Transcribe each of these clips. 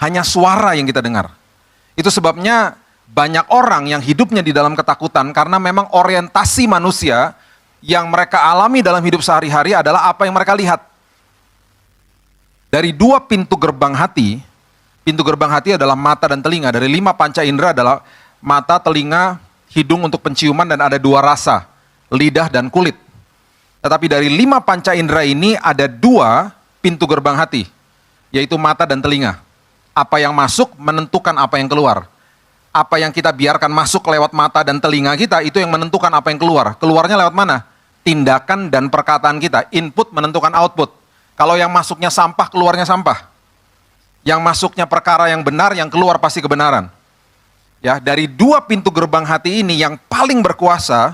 hanya suara yang kita dengar. Itu sebabnya banyak orang yang hidupnya di dalam ketakutan karena memang orientasi manusia yang mereka alami dalam hidup sehari-hari adalah apa yang mereka lihat. Dari 2 pintu gerbang hati adalah mata dan telinga. Dari 5 panca indera adalah mata, telinga, hidung untuk penciuman, dan ada 2 rasa, lidah dan kulit. Tetapi dari 5 panca indera ini ada 2 pintu gerbang hati, yaitu mata dan telinga. Apa yang masuk menentukan apa yang keluar. Apa yang kita biarkan masuk lewat mata dan telinga kita, itu yang menentukan apa yang keluar. Keluarnya lewat mana? Tindakan dan perkataan kita. Input menentukan output. Kalau yang masuknya sampah, keluarnya sampah. Yang masuknya perkara yang benar, yang keluar pasti kebenaran. Ya, dari 2 pintu gerbang hati ini yang paling berkuasa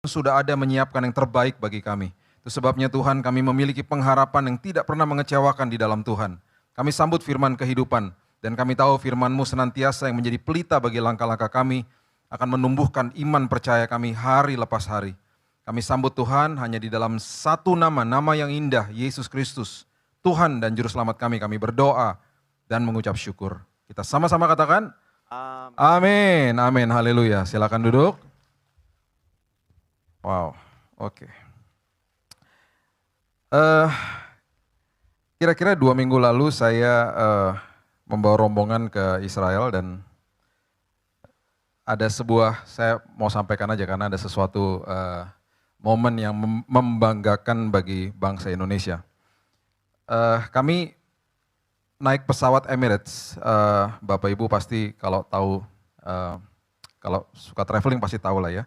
sudah ada menyiapkan yang terbaik bagi kami. Itu sebabnya Tuhan, kami memiliki pengharapan yang tidak pernah mengecewakan di dalam Tuhan. Kami sambut firman kehidupan, dan kami tahu firman-Mu senantiasa yang menjadi pelita bagi langkah-langkah kami, akan menumbuhkan iman percaya kami hari lepas hari. Kami sambut Tuhan hanya di dalam satu nama, nama yang indah, Yesus Kristus, Tuhan dan Juru Selamat kami. Kami berdoa dan mengucap syukur. Kita sama-sama katakan, amin, amin, haleluya. Silakan duduk. Wow, oke. Kira-kira 2 minggu lalu saya membawa rombongan ke Israel, dan ada saya mau sampaikan aja karena ada sesuatu momen yang membanggakan bagi bangsa Indonesia. Kami naik pesawat Emirates, Bapak Ibu pasti kalau tahu, kalau suka traveling pasti tahu lah ya.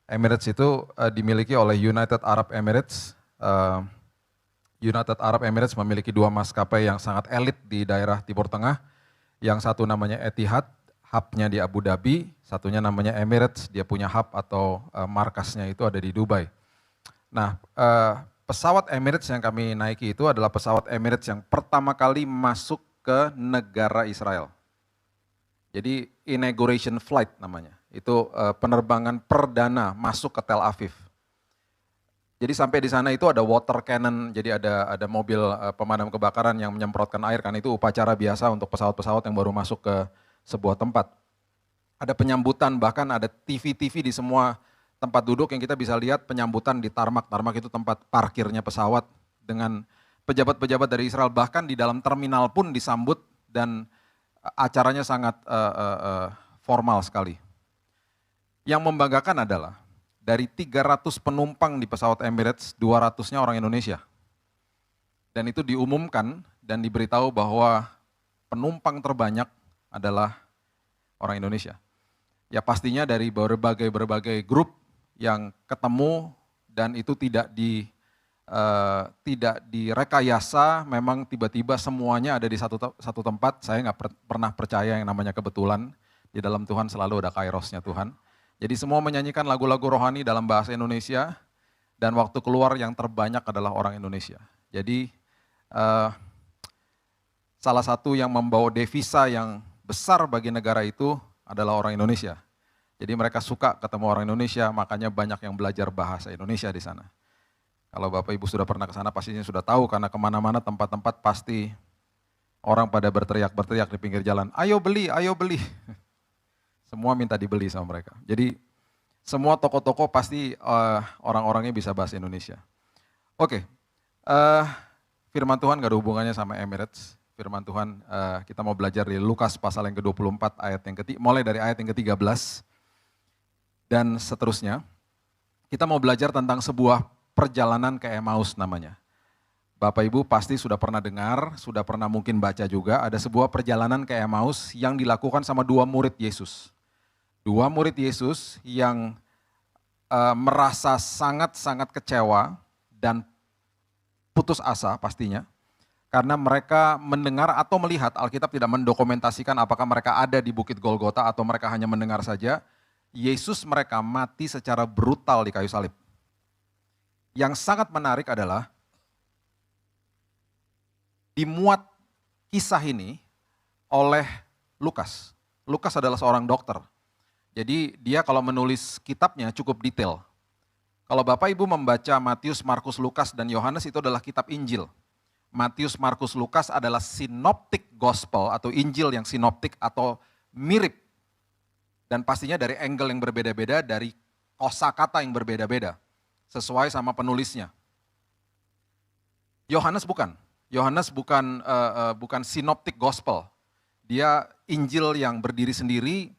Emirates itu dimiliki oleh United Arab Emirates. United Arab Emirates memiliki 2 maskapai yang sangat elit di daerah Timur Tengah. Yang satu namanya Etihad, hubnya di Abu Dhabi. Satunya namanya Emirates, dia punya hub atau markasnya itu ada di Dubai. Nah, pesawat Emirates yang kami naiki itu adalah pesawat Emirates yang pertama kali masuk ke negara Israel. Jadi inauguration flight namanya. Itu penerbangan perdana masuk ke Tel Aviv. Jadi sampai di sana itu ada water cannon, jadi ada mobil pemadam kebakaran yang menyemprotkan air, kan itu upacara biasa untuk pesawat-pesawat yang baru masuk ke sebuah tempat. Ada penyambutan, bahkan ada TV-TV di semua tempat duduk yang kita bisa lihat penyambutan di tarmak. Tarmak itu tempat parkirnya pesawat dengan pejabat-pejabat dari Israel, bahkan di dalam terminal pun disambut, dan acaranya sangat formal sekali. Yang membanggakan adalah dari 300 penumpang di pesawat Emirates, 200-nya orang Indonesia. Dan itu diumumkan dan diberitahu bahwa penumpang terbanyak adalah orang Indonesia. Ya pastinya dari berbagai grup yang ketemu, dan itu tidak direkayasa, memang tiba-tiba semuanya ada di satu tempat. Saya nggak pernah percaya yang namanya kebetulan, di dalam Tuhan selalu ada kairosnya Tuhan. Jadi semua menyanyikan lagu-lagu rohani dalam bahasa Indonesia, dan waktu keluar yang terbanyak adalah orang Indonesia. Jadi salah satu yang membawa devisa yang besar bagi negara itu adalah orang Indonesia. Jadi mereka suka ketemu orang Indonesia, makanya banyak yang belajar bahasa Indonesia di sana. Kalau Bapak Ibu sudah pernah ke sana pastinya sudah tahu, karena kemana-mana tempat-tempat pasti orang pada berteriak-berteriak di pinggir jalan, ayo beli, ayo beli. Semua minta dibeli sama mereka. Jadi semua toko-toko pasti orang-orangnya bisa bahasa Indonesia. Oke, firman Tuhan gak ada hubungannya sama Emirates. Firman Tuhan kita mau belajar di Lukas pasal yang ke-24 ayat yang mulai dari ayat yang ke-13 dan seterusnya. Kita mau belajar tentang sebuah perjalanan ke Emmaus namanya. Bapak Ibu pasti sudah pernah dengar, sudah pernah mungkin baca juga, ada sebuah perjalanan ke Emmaus yang dilakukan sama 2 murid Yesus. 2 murid Yesus yang merasa sangat-sangat kecewa dan putus asa pastinya. Karena mereka mendengar atau melihat, Alkitab tidak mendokumentasikan apakah mereka ada di Bukit Golgota atau mereka hanya mendengar saja, Yesus mereka mati secara brutal di kayu salib. Yang sangat menarik adalah dimuat kisah ini oleh Lukas. Lukas adalah seorang dokter. Jadi dia kalau menulis kitabnya cukup detail. Kalau Bapak Ibu membaca Matius, Markus, Lukas, dan Yohanes itu adalah kitab Injil. Matius, Markus, Lukas adalah synoptic gospel atau Injil yang sinoptik atau mirip. Dan pastinya dari angle yang berbeda-beda, dari kosakata yang berbeda-beda. Sesuai sama penulisnya. Yohanes bukan. Yohanes bukan synoptic gospel. Dia Injil yang berdiri sendiri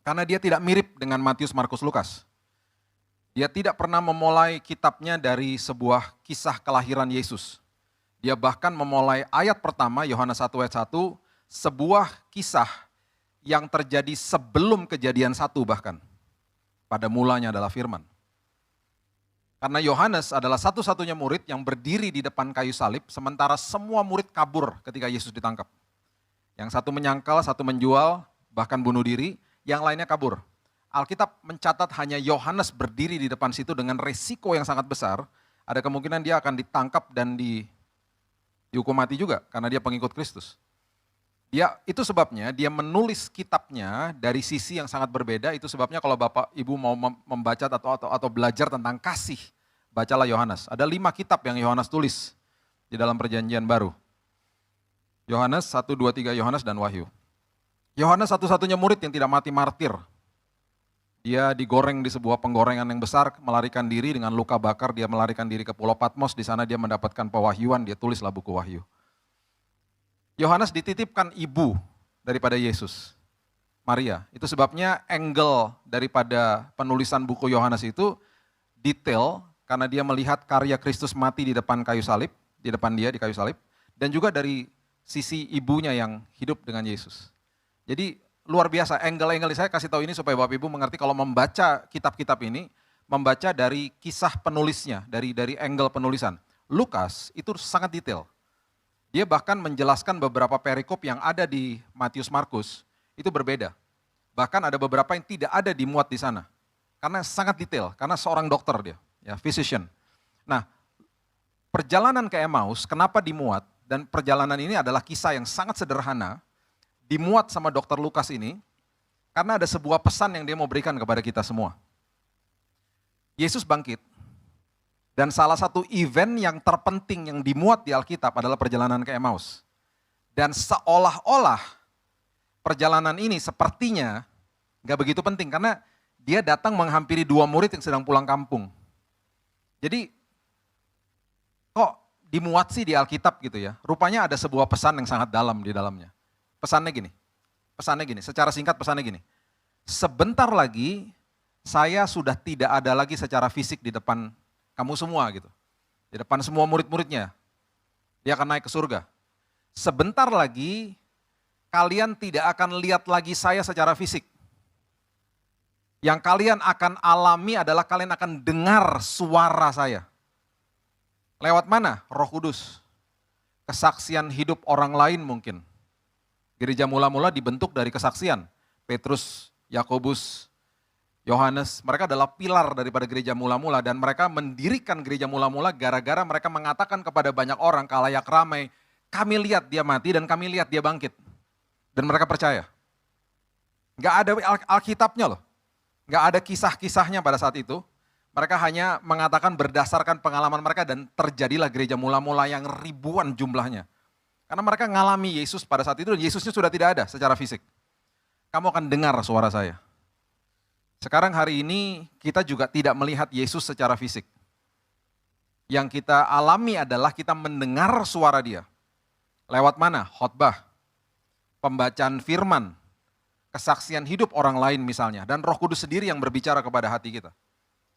karena dia tidak mirip dengan Matius, Markus, Lukas. Dia tidak pernah memulai kitabnya dari sebuah kisah kelahiran Yesus. Dia bahkan memulai ayat pertama, Yohanes 1 ayat 1, sebuah kisah yang terjadi sebelum kejadian 1 bahkan. Pada mulanya adalah firman. Karena Yohanes adalah satu-satunya murid yang berdiri di depan kayu salib, sementara semua murid kabur ketika Yesus ditangkap. Yang satu menyangkal, satu menjual, bahkan bunuh diri, yang lainnya kabur. Alkitab mencatat hanya Yohanes berdiri di depan situ dengan resiko yang sangat besar, ada kemungkinan dia akan ditangkap dan dihukum mati juga karena dia pengikut Kristus. Itu sebabnya dia menulis kitabnya dari sisi yang sangat berbeda. Itu sebabnya kalau Bapak Ibu mau membaca atau belajar tentang kasih, bacalah Yohanes. Ada 5 kitab yang Yohanes tulis di dalam Perjanjian Baru. Yohanes 1, 2, 3, Yohanes dan Wahyu. Yohanes satu-satunya murid yang tidak mati martir. Dia digoreng di sebuah penggorengan yang besar, melarikan diri dengan luka bakar, dia melarikan diri ke Pulau Patmos, di sana dia mendapatkan pewahyuan, dia tulislah buku Wahyu. Yohanes dititipkan ibu daripada Yesus, Maria. Itu sebabnya angle daripada penulisan buku Yohanes itu detail, karena dia melihat karya Kristus mati di depan kayu salib, di depan dia di kayu salib, dan juga dari sisi ibunya yang hidup dengan Yesus. Jadi luar biasa, angle-angle saya kasih tahu ini supaya Bapak Ibu mengerti kalau membaca kitab-kitab ini, membaca dari kisah penulisnya, dari angle penulisan. Lukas itu sangat detail. Dia bahkan menjelaskan beberapa perikop yang ada di Matius, Markus, itu berbeda. Bahkan ada beberapa yang tidak ada dimuat di sana. Karena sangat detail, karena seorang dokter dia, ya, physician. Nah, perjalanan ke Emmaus, kenapa dimuat? Dan perjalanan ini adalah kisah yang sangat sederhana, dimuat sama dokter Lukas ini, karena ada sebuah pesan yang dia mau berikan kepada kita semua. Yesus bangkit, dan salah satu event yang terpenting yang dimuat di Alkitab adalah perjalanan ke Emmaus. Dan seolah-olah perjalanan ini sepertinya gak begitu penting, karena dia datang menghampiri 2 murid yang sedang pulang kampung. Jadi, kok dimuat sih di Alkitab gitu ya? Rupanya ada sebuah pesan yang sangat dalam di dalamnya. Pesannya gini, secara singkat pesannya gini. Sebentar lagi saya sudah tidak ada lagi secara fisik di depan kamu semua gitu. Di depan semua murid-muridnya. Dia akan naik ke surga. Sebentar lagi kalian tidak akan lihat lagi saya secara fisik. Yang kalian akan alami adalah kalian akan dengar suara saya. Lewat mana? Roh Kudus. Kesaksian hidup orang lain mungkin. Gereja mula-mula dibentuk dari kesaksian. Petrus, Yakobus, Yohanes, mereka adalah pilar daripada gereja mula-mula dan mereka mendirikan gereja mula-mula gara-gara mereka mengatakan kepada banyak orang, khalayak ramai, kami lihat dia mati dan kami lihat dia bangkit. Dan mereka percaya. Gak ada Alkitabnya loh. Gak ada kisah-kisahnya pada saat itu. Mereka hanya mengatakan berdasarkan pengalaman mereka dan terjadilah gereja mula-mula yang ribuan jumlahnya. Karena mereka ngalami Yesus pada saat itu dan Yesusnya sudah tidak ada secara fisik. Kamu akan dengar suara saya. Sekarang hari ini kita juga tidak melihat Yesus secara fisik. Yang kita alami adalah kita mendengar suara dia. Lewat mana? Khotbah, pembacaan firman, kesaksian hidup orang lain misalnya. Dan Roh Kudus sendiri yang berbicara kepada hati kita.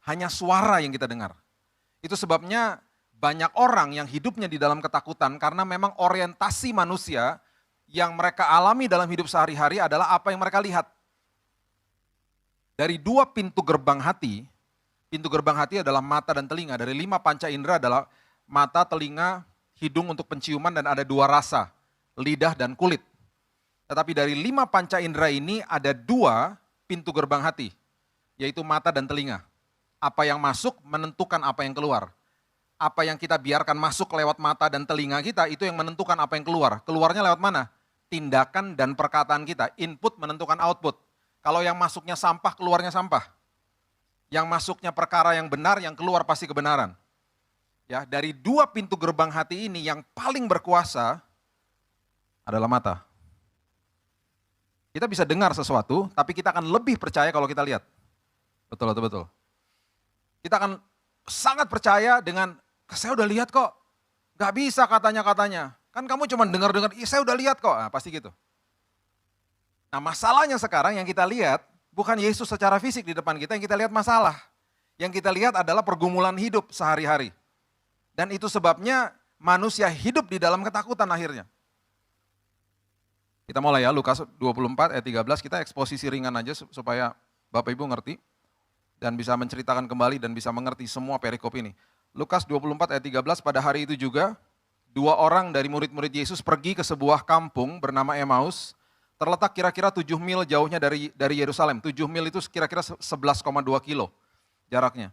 Hanya suara yang kita dengar. Itu sebabnya banyak orang yang hidupnya di dalam ketakutan karena memang orientasi manusia yang mereka alami dalam hidup sehari-hari adalah apa yang mereka lihat. Dari 2 pintu gerbang hati adalah mata dan telinga. Dari 5 panca indera adalah mata, telinga, hidung untuk penciuman dan ada 2 rasa, lidah dan kulit. Tetapi dari 5 panca indera ini ada 2 pintu gerbang hati, yaitu mata dan telinga. Apa yang masuk menentukan apa yang keluar. apa yang kita biarkan masuk lewat mata dan telinga kita, itu yang menentukan apa yang keluar. Keluarnya lewat mana? Tindakan dan perkataan kita. Input menentukan output. Kalau yang masuknya sampah, keluarnya sampah. Yang masuknya perkara yang benar, yang keluar pasti kebenaran. Ya, dari dua pintu gerbang hati ini yang paling berkuasa adalah mata. Kita bisa dengar sesuatu, tapi kita akan lebih percaya kalau kita lihat. Betul, betul, betul. Kita akan sangat percaya dengan, saya udah lihat kok. Gak bisa katanya. Kan kamu cuma dengar-dengar, saya udah lihat kok. Nah, pasti gitu. Nah, masalahnya sekarang yang kita lihat, bukan Yesus secara fisik di depan kita, yang kita lihat masalah. Yang kita lihat adalah pergumulan hidup sehari-hari. Dan itu sebabnya manusia hidup di dalam ketakutan akhirnya. Kita mulai ya, Lukas 24 ayat 13, kita eksposisi ringan aja supaya Bapak Ibu ngerti. Dan bisa menceritakan kembali dan bisa mengerti semua perikop ini. Lukas 24 ayat 13, pada hari itu juga, dua orang dari murid-murid Yesus pergi ke sebuah kampung bernama Emmaus, terletak kira-kira 7 mil jauhnya dari Yerusalem. 7 mil itu kira-kira 11,2 kilo jaraknya.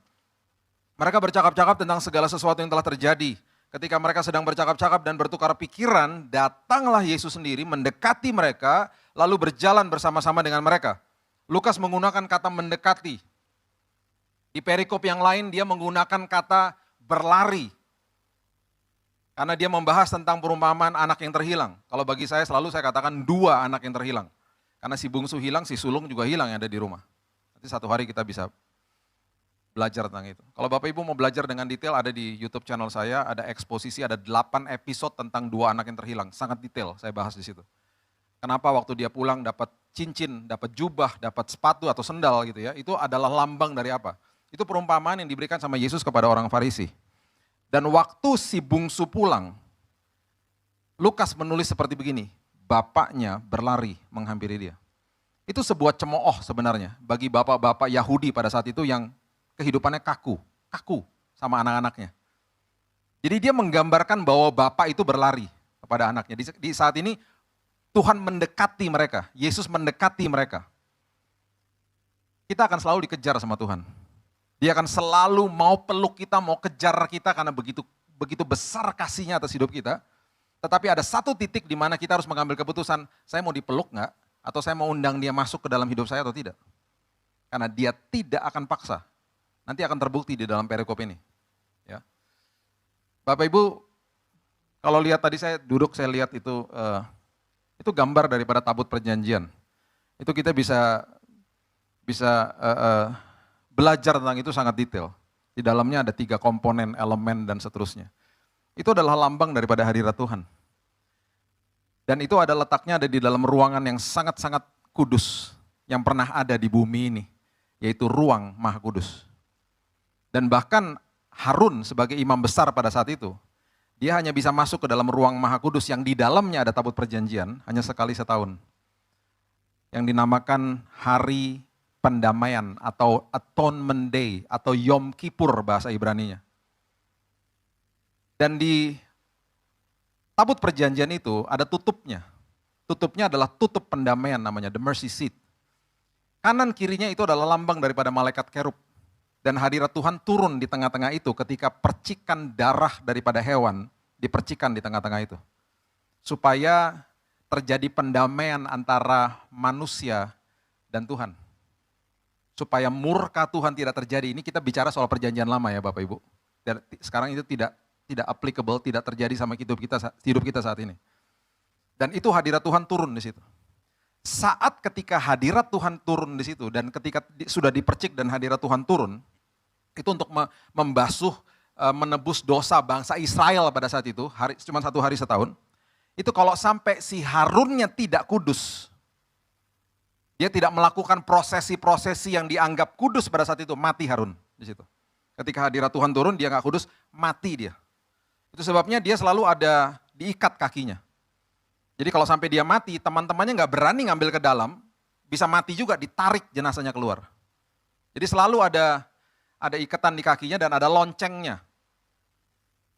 Mereka bercakap-cakap tentang segala sesuatu yang telah terjadi. Ketika mereka sedang bercakap-cakap dan bertukar pikiran, datanglah Yesus sendiri mendekati mereka, lalu berjalan bersama-sama dengan mereka. Lukas menggunakan kata mendekati. Di perikop yang lain dia menggunakan kata berlari. Karena dia membahas tentang perumpamaan anak yang terhilang. Kalau bagi saya selalu saya katakan dua anak yang terhilang. Karena si bungsu hilang, si sulung juga hilang yang ada di rumah. Nanti satu hari kita bisa belajar tentang itu. Kalau Bapak Ibu mau belajar dengan detail, ada di YouTube channel saya, ada eksposisi, ada 8 episode tentang dua anak yang terhilang. Sangat detail saya bahas di situ. Kenapa waktu dia pulang dapat cincin, dapat jubah, dapat sepatu atau sendal gitu ya, itu adalah lambang dari apa? Itu perumpamaan yang diberikan sama Yesus kepada orang Farisi. Dan waktu si bungsu pulang, Lukas menulis seperti begini, bapaknya berlari menghampiri dia. Itu sebuah cemooh sebenarnya bagi bapak-bapak Yahudi pada saat itu yang kehidupannya kaku sama anak-anaknya. Jadi dia menggambarkan bahwa bapak itu berlari kepada anaknya. Di saat ini Tuhan mendekati mereka, Yesus mendekati mereka. Kita akan selalu dikejar sama Tuhan. Dia akan selalu mau peluk kita, mau kejar kita karena begitu besar kasihnya atas hidup kita. Tetapi ada satu titik di mana kita harus mengambil keputusan, saya mau dipeluk nggak? Atau saya mau undang dia masuk ke dalam hidup saya atau tidak? Karena dia tidak akan paksa. Nanti akan terbukti di dalam perikop ini. Ya. Bapak Ibu, kalau lihat tadi saya duduk, saya lihat itu gambar daripada tabut perjanjian. Itu kita bisa belajar tentang itu sangat detail. Di dalamnya ada 3 komponen, elemen, dan seterusnya. Itu adalah lambang daripada hadirat Tuhan. Dan itu ada letaknya ada di dalam ruangan yang sangat-sangat kudus, yang pernah ada di bumi ini, yaitu ruang Maha Kudus. Dan bahkan Harun sebagai imam besar pada saat itu, dia hanya bisa masuk ke dalam ruang Maha Kudus yang di dalamnya ada tabut perjanjian, hanya sekali setahun. Yang dinamakan hari pendamaian atau Atonement Day atau Yom Kippur bahasa Ibraninya. Dan di tabut perjanjian itu ada tutupnya. Tutupnya adalah tutup pendamaian namanya, the mercy seat. Kanan kirinya itu adalah lambang daripada malaikat kerub. Dan hadirat Tuhan turun di tengah-tengah itu ketika percikan darah daripada hewan dipercikan di tengah-tengah itu. Supaya terjadi pendamaian antara manusia dan Tuhan. Supaya murka Tuhan tidak terjadi. Ini kita bicara soal perjanjian lama ya Bapak Ibu. Dan sekarang itu tidak applicable, tidak terjadi sama hidup kita saat ini. Dan itu hadirat Tuhan turun di situ. Saat ketika hadirat Tuhan turun di situ dan ketika sudah dipercik dan hadirat Tuhan turun, itu untuk membasuh, menebus dosa bangsa Israel pada saat itu, cuma 1 hari setahun. Itu kalau sampai si Harunnya tidak kudus, dia tidak melakukan prosesi-prosesi yang dianggap kudus pada saat itu, mati Harun di situ. Ketika hadirat Tuhan turun, dia nggak kudus, mati dia. Itu sebabnya dia selalu ada diikat kakinya. Jadi kalau sampai dia mati, teman-temannya nggak berani ngambil ke dalam, bisa mati juga, ditarik jenazahnya keluar. Jadi selalu ada ikatan di kakinya dan ada loncengnya.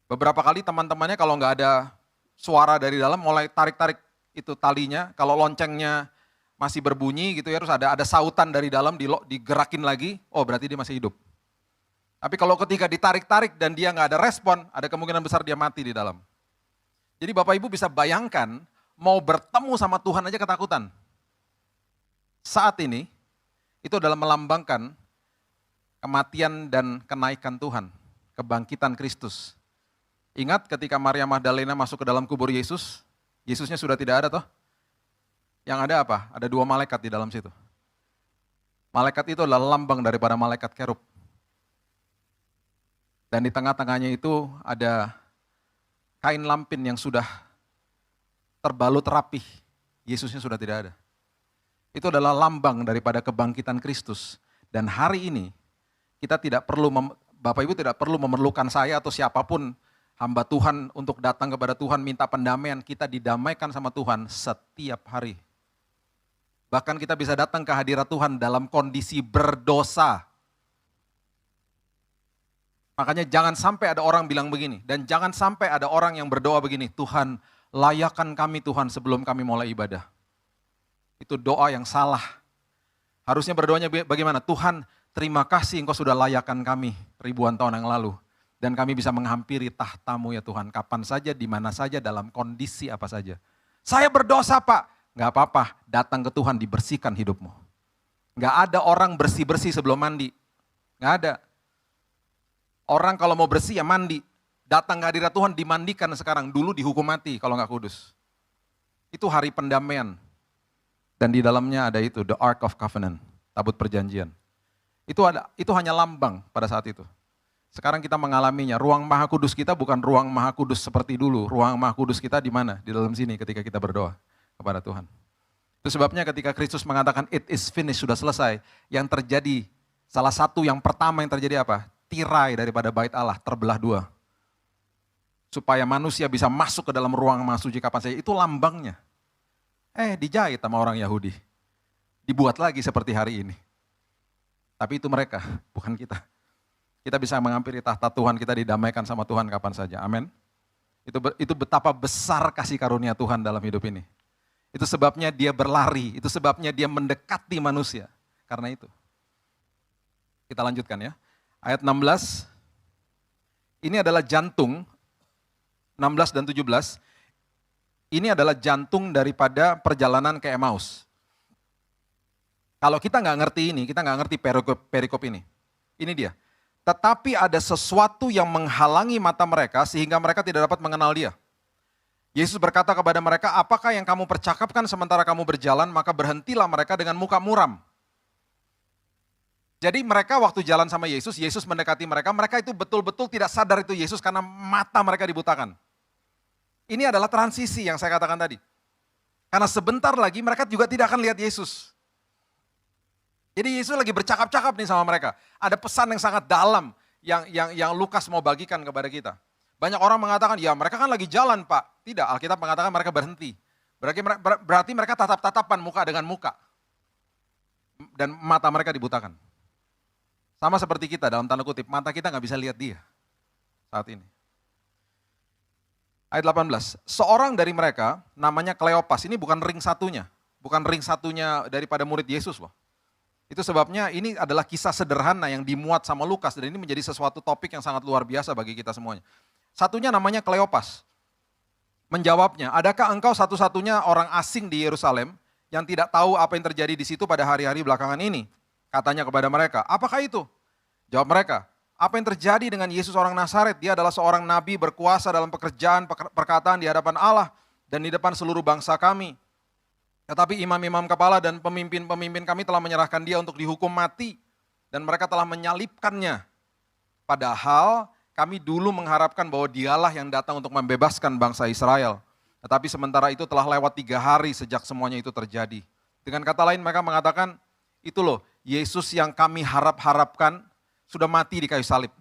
Beberapa kali teman-temannya kalau nggak ada suara dari dalam, mulai tarik-tarik itu talinya, kalau loncengnya masih berbunyi gitu ya, terus ada sautan dari dalam, digerakin lagi, oh berarti dia masih hidup. Tapi kalau ketika ditarik-tarik dan dia nggak ada respon, ada kemungkinan besar dia mati di dalam. Jadi Bapak Ibu bisa bayangkan, mau bertemu sama Tuhan aja ketakutan. Saat ini, itu adalah melambangkan kematian dan kenaikan Tuhan, kebangkitan Kristus. Ingat ketika Maria Magdalena masuk ke dalam kubur Yesus, Yesusnya sudah tidak ada toh? Yang ada apa? Ada 2 malaikat di dalam situ. Malaikat itu adalah lambang daripada malaikat kerub. Dan di tengah-tengahnya itu ada kain lampin yang sudah terbalut rapih. Yesusnya sudah tidak ada. Itu adalah lambang daripada kebangkitan Kristus. Dan hari ini kita tidak perlu, Bapak Ibu tidak perlu memerlukan saya atau siapapun hamba Tuhan untuk datang kepada Tuhan minta pendamaian. Kita didamaikan sama Tuhan setiap hari. Bahkan kita bisa datang ke hadirat Tuhan dalam kondisi berdosa. Makanya jangan sampai ada orang bilang begini. Dan jangan sampai ada orang yang berdoa begini. Tuhan, layakan kami Tuhan sebelum kami mulai ibadah. Itu doa yang salah. Harusnya berdoanya bagaimana? Tuhan, terima kasih Engkau sudah layakan kami ribuan tahun yang lalu. Dan kami bisa menghampiri tahta-Mu ya Tuhan. Kapan saja, di mana saja, dalam kondisi apa saja. Saya berdosa Pak. Nggak apa-apa, datang ke Tuhan dibersihkan hidupmu. Nggak ada orang bersih-bersih sebelum mandi. Nggak ada. Orang kalau mau bersih ya mandi. Datang ke hadirat Tuhan dimandikan sekarang. Dulu dihukum mati kalau nggak kudus. Itu hari pendamaian. Dan di dalamnya ada itu, the Ark of Covenant, tabut perjanjian. Itu hanya lambang pada saat itu. Sekarang kita mengalaminya. Ruang Maha Kudus kita bukan ruang Maha Kudus seperti dulu. Ruang Maha Kudus kita di mana? Di dalam sini ketika kita berdoa kepada Tuhan. Itu sebabnya ketika Kristus mengatakan it is finished, sudah selesai, yang terjadi, salah satu yang pertama yang terjadi apa? Tirai daripada bait Allah terbelah 2. Supaya manusia bisa masuk ke dalam ruang Maha Suci kapan saja, itu lambangnya. Dijahit sama orang Yahudi. Dibuat lagi seperti hari ini. Tapi itu mereka, bukan kita. Kita bisa menghampiri tahta Tuhan, kita didamaikan sama Tuhan kapan saja. Amin. Itu betapa besar kasih karunia Tuhan dalam hidup ini. Itu sebabnya dia berlari, itu sebabnya dia mendekati manusia. Karena itu. Kita lanjutkan ya. Ayat 16, ini adalah jantung, 16 dan 17, ini adalah jantung daripada perjalanan ke Emmaus. Kalau kita nggak ngerti ini, kita nggak ngerti perikop ini. Ini dia. Tetapi ada sesuatu yang menghalangi mata mereka sehingga mereka tidak dapat mengenal dia. Yesus berkata kepada mereka, apakah yang kamu percakapkan sementara kamu berjalan, maka berhentilah mereka dengan muka muram. Jadi mereka waktu jalan sama Yesus, Yesus mendekati mereka itu betul-betul tidak sadar itu Yesus karena mata mereka dibutakan. Ini adalah transisi yang saya katakan tadi. Karena sebentar lagi mereka juga tidak akan lihat Yesus. Jadi Yesus lagi bercakap-cakap nih sama mereka. Ada pesan yang sangat dalam yang Lukas mau bagikan kepada kita. Banyak orang mengatakan, ya mereka kan lagi jalan Pak. Tidak, Alkitab mengatakan mereka berhenti. Berarti mereka tatap-tatapan muka dengan muka. Dan mata mereka dibutakan. Sama seperti kita dalam tanda kutip, mata kita nggak bisa lihat dia saat ini. Ayat 18, seorang dari mereka namanya Kleopas, ini bukan ring satunya. Bukan ring satunya daripada murid Yesus loh. Itu sebabnya ini adalah kisah sederhana yang dimuat sama Lukas. Dan ini menjadi sesuatu topik yang sangat luar biasa bagi kita semuanya. Satunya namanya Kleopas. Menjawabnya, adakah engkau satu-satunya orang asing di Yerusalem yang tidak tahu apa yang terjadi di situ pada hari-hari belakangan ini? Katanya kepada mereka, apakah itu? Jawab mereka, apa yang terjadi dengan Yesus orang Nazaret? Dia adalah seorang nabi berkuasa dalam pekerjaan, perkataan di hadapan Allah dan di depan seluruh bangsa kami. Tetapi imam-imam kepala dan pemimpin-pemimpin kami telah menyerahkan dia untuk dihukum mati dan mereka telah menyalibkannya. Padahal kami dulu mengharapkan bahwa dialah yang datang untuk membebaskan bangsa Israel. Tetapi sementara itu telah lewat 3 hari sejak semuanya itu terjadi. Dengan kata lain mereka mengatakan, itu loh Yesus yang kami harap-harapkan sudah mati di kayu salib.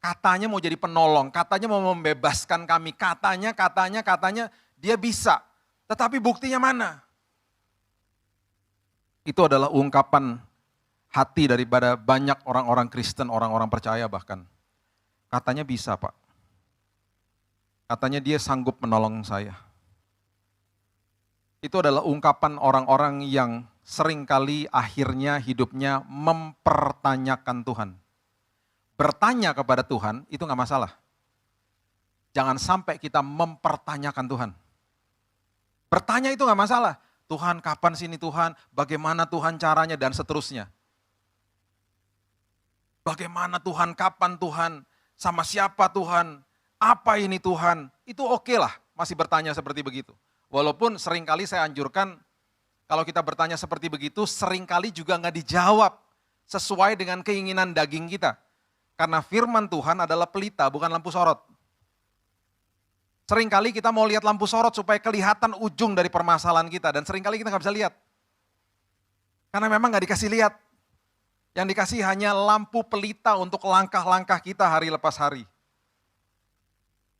Katanya mau jadi penolong, katanya mau membebaskan kami, katanya dia bisa. Tetapi buktinya mana? Itu adalah ungkapan hati daripada banyak orang-orang Kristen, orang-orang percaya bahkan. Katanya bisa Pak. Katanya dia sanggup menolong saya. Itu adalah ungkapan orang-orang yang seringkali akhirnya hidupnya mempertanyakan Tuhan. bertanya kepada Tuhan itu nggak masalah. Jangan sampai kita mempertanyakan Tuhan. Bertanya itu nggak masalah. Tuhan kapan sini Tuhan, bagaimana Tuhan caranya dan seterusnya. Bagaimana Tuhan, kapan Tuhan, sama siapa Tuhan, apa ini Tuhan, itu oke lah masih bertanya seperti begitu. Walaupun seringkali saya anjurkan kalau kita bertanya seperti begitu seringkali juga nggak dijawab sesuai dengan keinginan daging kita. Karena firman Tuhan adalah pelita bukan lampu sorot. Seringkali kita mau lihat lampu sorot supaya kelihatan ujung dari permasalahan kita dan seringkali kita nggak bisa lihat. Karena memang nggak dikasih lihat. Yang dikasih hanya lampu pelita untuk langkah-langkah kita hari lepas hari.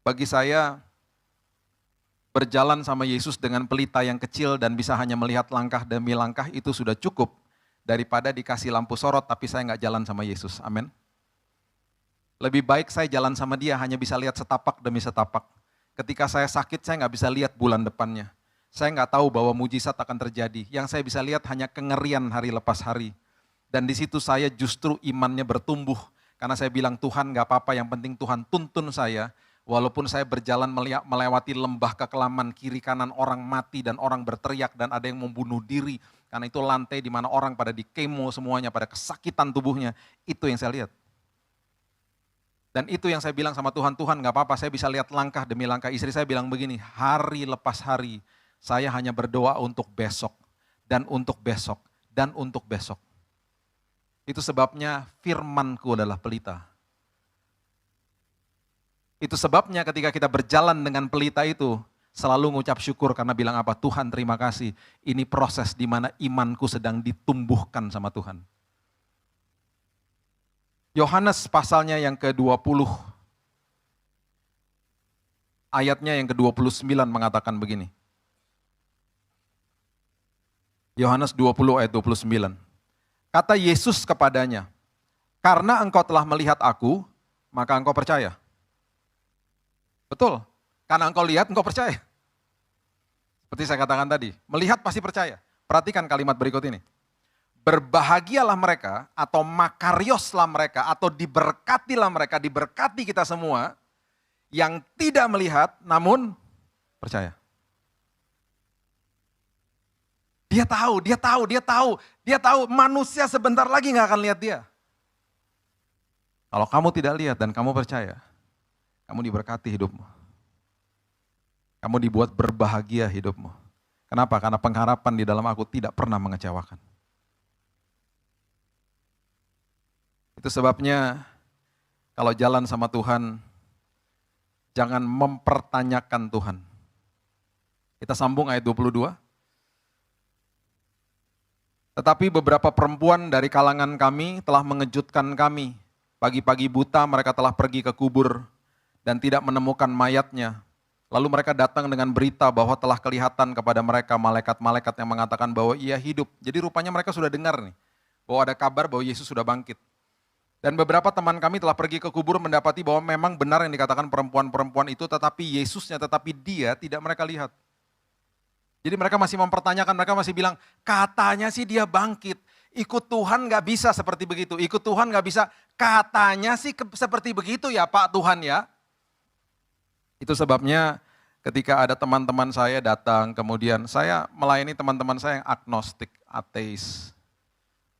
Bagi saya, berjalan sama Yesus dengan pelita yang kecil dan bisa hanya melihat langkah demi langkah itu sudah cukup. Daripada dikasih lampu sorot tapi saya nggak jalan sama Yesus, amin. Lebih baik saya jalan sama dia hanya bisa lihat setapak demi setapak. Ketika saya sakit saya nggak bisa lihat bulan depannya. Saya nggak tahu bahwa mujizat akan terjadi. Yang saya bisa lihat hanya kengerian hari lepas hari. Dan di situ saya justru imannya bertumbuh. Karena saya bilang Tuhan nggak apa-apa, yang penting Tuhan tuntun saya. Walaupun saya berjalan melewati lembah kekelaman, kiri kanan orang mati dan orang berteriak dan ada yang membunuh diri. Karena itu lantai di mana orang pada di kemo semuanya, pada kesakitan tubuhnya. Itu yang saya lihat. Dan itu yang saya bilang sama Tuhan, Tuhan gak apa-apa saya bisa lihat langkah demi langkah. Istri saya bilang begini, hari lepas hari saya hanya berdoa untuk besok. Dan untuk besok, dan untuk besok. Itu sebabnya firmanku adalah pelita. Itu sebabnya ketika kita berjalan dengan pelita itu, selalu ngucap syukur karena bilang apa? Tuhan terima kasih, ini proses di mana imanku sedang ditumbuhkan sama Tuhan. Yohanes pasalnya yang ke-20, ayatnya yang ke-29 mengatakan begini. Yohanes 20 ayat 29. Kata Yesus kepadanya, karena engkau telah melihat aku, maka engkau percaya. Betul, karena engkau lihat, engkau percaya. Seperti saya katakan tadi, melihat pasti percaya. Perhatikan kalimat berikut ini. Berbahagialah mereka, atau makarioslah mereka, atau diberkatilah mereka, diberkati kita semua, yang tidak melihat, namun percaya. Dia tahu manusia sebentar lagi gak akan lihat dia. Kalau kamu tidak lihat dan kamu percaya, kamu diberkati hidupmu. Kamu dibuat berbahagia hidupmu. Kenapa? Karena pengharapan di dalam aku tidak pernah mengecewakan. Itu sebabnya kalau jalan sama Tuhan, jangan mempertanyakan Tuhan. Kita sambung ayat 22. Tetapi beberapa perempuan dari kalangan kami telah mengejutkan kami. Pagi-pagi buta mereka telah pergi ke kubur dan tidak menemukan mayatnya. Lalu mereka datang dengan berita bahwa telah kelihatan kepada mereka malaikat-malaikat yang mengatakan bahwa ia hidup. Jadi rupanya mereka sudah dengar nih, bahwa ada kabar bahwa Yesus sudah bangkit. Dan beberapa teman kami telah pergi ke kubur mendapati bahwa memang benar yang dikatakan perempuan-perempuan itu, tetapi Yesusnya, tetapi dia tidak mereka lihat. Jadi mereka masih mempertanyakan, mereka masih bilang, katanya sih dia bangkit. Ikut Tuhan gak bisa seperti begitu, ikut Tuhan gak bisa. Katanya sih seperti begitu ya Pak Tuhan ya. Itu sebabnya ketika ada teman-teman saya datang, kemudian saya melayani teman-teman saya yang agnostik, ateis.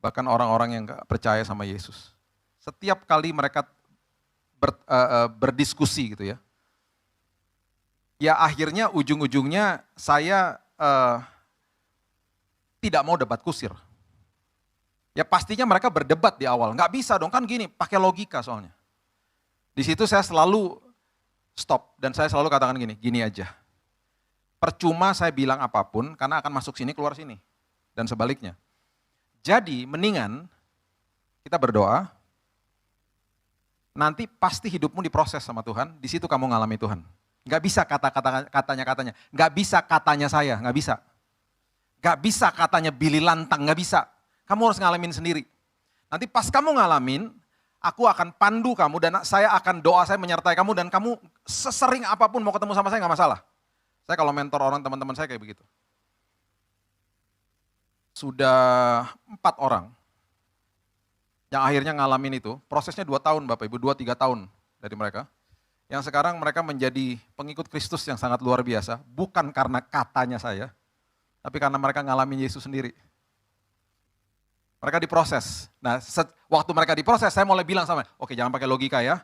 Bahkan orang-orang yang gak percaya sama Yesus. Setiap kali mereka berdiskusi gitu ya. Ya akhirnya ujung-ujungnya saya tidak mau debat kusir. Ya pastinya mereka berdebat di awal. Nggak bisa dong, kan gini, pakai logika soalnya. Di situ saya selalu stop dan saya selalu katakan gini aja. Percuma saya bilang apapun karena akan masuk sini keluar sini dan sebaliknya. Jadi mendingan kita berdoa. Nanti pasti hidupmu diproses sama Tuhan, di situ kamu ngalami Tuhan. Nggak bisa katanya, nggak bisa katanya saya, nggak bisa. Nggak bisa katanya Billy Lantang, nggak bisa. Kamu harus ngalamin sendiri. Nanti pas kamu ngalamin, aku akan pandu kamu dan saya akan doa saya menyertai kamu dan kamu sesering apapun mau ketemu sama saya nggak masalah. Saya kalau mentor orang teman-teman saya kayak begitu. Sudah 4 orang yang akhirnya ngalamin itu, prosesnya 2 tahun Bapak Ibu, 2-3 tahun dari mereka. Yang sekarang mereka menjadi pengikut Kristus yang sangat luar biasa, bukan karena katanya saya, tapi karena mereka ngalamin Yesus sendiri. Mereka diproses. Nah, waktu mereka diproses, saya mulai bilang sama, oke jangan pakai logika ya,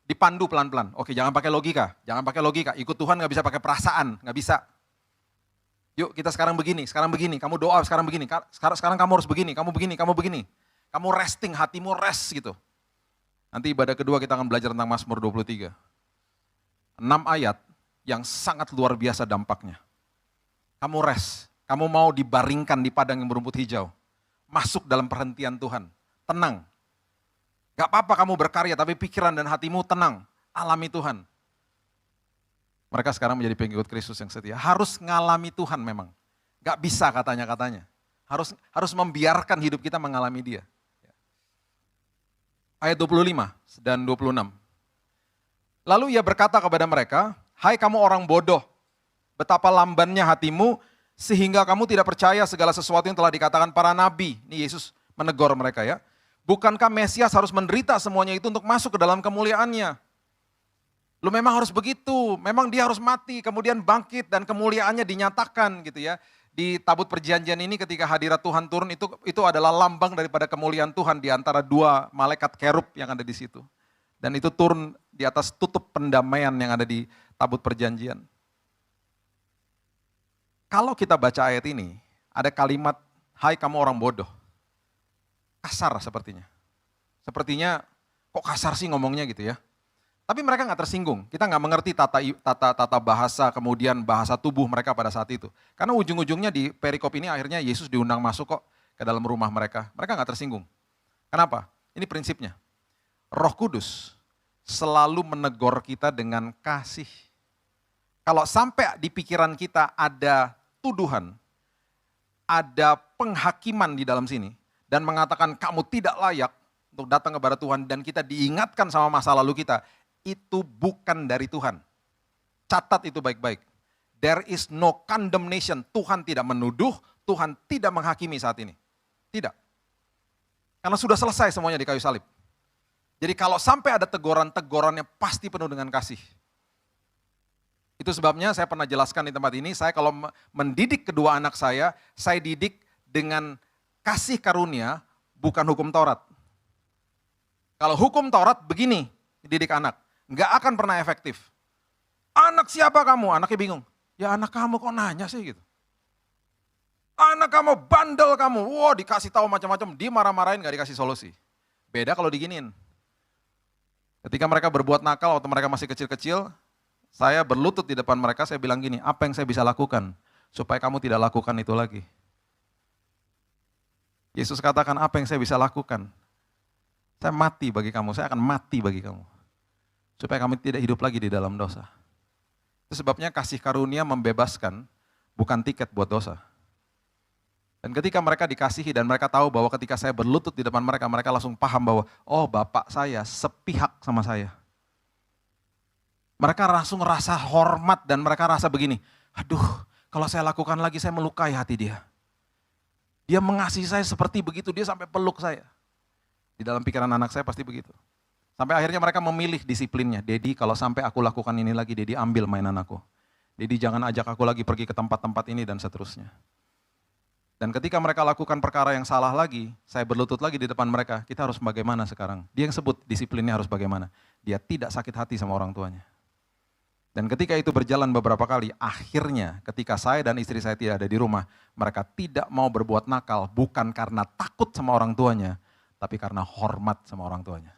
dipandu pelan-pelan. Oke jangan pakai logika, ikut Tuhan gak bisa pakai perasaan, gak bisa. Yuk kita sekarang begini, kamu doa sekarang begini, sekarang kamu harus begini, kamu begini. Kamu resting, hatimu rest gitu. Nanti ibadah kedua kita akan belajar tentang Mazmur 23. 6 ayat yang sangat luar biasa dampaknya. Kamu rest, kamu mau dibaringkan di padang yang berumput hijau. Masuk dalam perhentian Tuhan, tenang. Gak apa-apa kamu berkarya, tapi pikiran dan hatimu tenang, alami Tuhan. Mereka sekarang menjadi pengikut Kristus yang setia. Harus ngalami Tuhan memang. Gak bisa katanya. Harus membiarkan hidup kita mengalami Dia. Ayat 25 dan 26. Lalu ia berkata kepada mereka, hai kamu orang bodoh, betapa lambannya hatimu, sehingga kamu tidak percaya segala sesuatu yang telah dikatakan para nabi. Ini Yesus menegur mereka ya. Bukankah Mesias harus menderita semuanya itu untuk masuk ke dalam kemuliaannya? Lu memang harus begitu, memang dia harus mati, kemudian bangkit dan kemuliaannya dinyatakan gitu ya. Di tabut perjanjian ini ketika hadirat Tuhan turun itu adalah lambang daripada kemuliaan Tuhan di antara 2 malaikat kerub yang ada di situ. Dan itu turun di atas tutup pendamaian yang ada di tabut perjanjian. Kalau kita baca ayat ini, ada kalimat, hai kamu orang bodoh. Kasar sepertinya. Sepertinya kok kasar sih ngomongnya gitu ya. Tapi mereka nggak tersinggung, kita nggak mengerti tata bahasa, kemudian bahasa tubuh mereka pada saat itu. Karena ujung-ujungnya di perikop ini akhirnya Yesus diundang masuk kok ke dalam rumah mereka. Mereka nggak tersinggung. Kenapa? Ini prinsipnya. Roh Kudus selalu menegur kita dengan kasih. Kalau sampai di pikiran kita ada tuduhan, ada penghakiman di dalam sini, dan mengatakan kamu tidak layak untuk datang kepada Tuhan, dan kita diingatkan sama masa lalu kita, itu bukan dari Tuhan. Catat itu baik-baik. There is no condemnation. Tuhan tidak menuduh, Tuhan tidak menghakimi saat ini. Tidak. Karena sudah selesai semuanya di kayu salib. Jadi kalau sampai ada teguran-tegurannya pasti penuh dengan kasih. Itu sebabnya saya pernah jelaskan di tempat ini, saya kalau mendidik kedua anak saya didik dengan kasih karunia, bukan hukum Taurat. Kalau hukum Taurat begini, didik anak. Nggak akan pernah efektif. Anak siapa kamu? Anaknya bingung. Ya anak kamu kok nanya sih gitu. Anak kamu bandel kamu. Wah dikasih tahu macam-macam, dimarah-marahin gak dikasih solusi. Beda kalau diginiin. Ketika mereka berbuat nakal waktu mereka masih kecil-kecil, saya berlutut di depan mereka, saya bilang gini, apa yang saya bisa lakukan supaya kamu tidak lakukan itu lagi? Yesus katakan apa yang saya bisa lakukan? Saya mati bagi kamu, saya akan mati bagi kamu. Supaya kamu tidak hidup lagi di dalam dosa. Itu sebabnya kasih karunia membebaskan, bukan tiket buat dosa. Dan ketika mereka dikasihi dan mereka tahu bahwa ketika saya berlutut di depan mereka, mereka langsung paham bahwa, oh Bapak saya sepihak sama saya. Mereka langsung rasa hormat dan mereka rasa begini, aduh kalau saya lakukan lagi saya melukai hati dia. Dia mengasihi saya seperti begitu, dia sampai peluk saya. Di dalam pikiran anak saya pasti begitu. Sampai akhirnya mereka memilih disiplinnya. Dedi kalau sampai aku lakukan ini lagi, Dedi ambil mainan aku. Dedi jangan ajak aku lagi pergi ke tempat-tempat ini dan seterusnya. Dan ketika mereka lakukan perkara yang salah lagi, saya berlutut lagi di depan mereka, kita harus bagaimana sekarang? Dia yang sebut disiplinnya harus bagaimana. Dia tidak sakit hati sama orang tuanya. Dan ketika itu berjalan beberapa kali, akhirnya ketika saya dan istri saya tidak ada di rumah, mereka tidak mau berbuat nakal, bukan karena takut sama orang tuanya, tapi karena hormat sama orang tuanya.